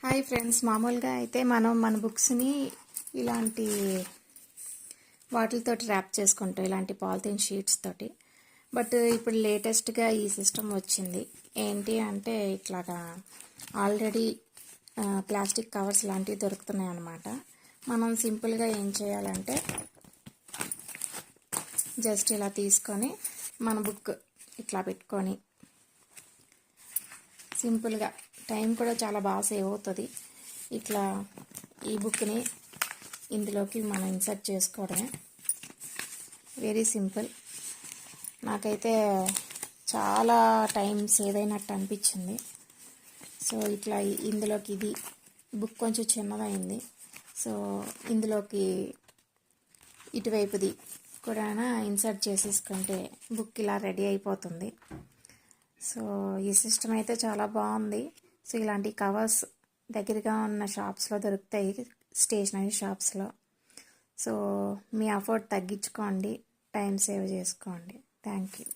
Hi friends, మామూలుగా అయితే మనం మన బుక్స్ని ఇలాంటి వాటితో ర్యాప్ చేసుకుంటాం, ఇలాంటి పాలిథిన్ షీట్స్ తోటి. బట్ ఇప్పుడు లేటెస్ట్గా ఈ సిస్టమ్ వచ్చింది. ఏంటి అంటే ఇట్లాగా ఆల్రెడీ ప్లాస్టిక్ కవర్స్ లాంటివి దొరుకుతున్నాయి అన్నమాట. మనం సింపుల్గా ఏం చేయాలంటే జస్ట్ ఇలా తీసుకొని మన బుక్ ఇట్లా పెట్టుకొని సింపుల్గా టైం కూడా చాలా బాగా సేవ్ అవుతుంది. ఇట్లా ఈ బుక్ని ఇందులోకి మనం ఇన్సర్ట్ చేసుకోవడమే. Very simple. నాకైతే చాలా టైం సేవ్ అయినట్టు అనిపించింది. సో ఇట్లా ఇందులోకి ఇది బుక్ కొంచెం చిన్నదైంది. సో ఇందులోకి ఇటువైపుది కూడా ఇన్సర్ట్ చేసేసుకుంటే బుక్ ఇలా రెడీ అయిపోతుంది. సో ఈ సిస్టమ్ అయితే చాలా బాగుంది. సో ఇలాంటి కవర్స్ దగ్గరగా ఉన్న షాప్స్లో దొరుకుతాయి, స్టేషనరీ షాప్స్లో. సో మీ అఫోర్డ్ తగ్గించుకోండి, టైం సేవ్ చేసుకోండి. Thank you.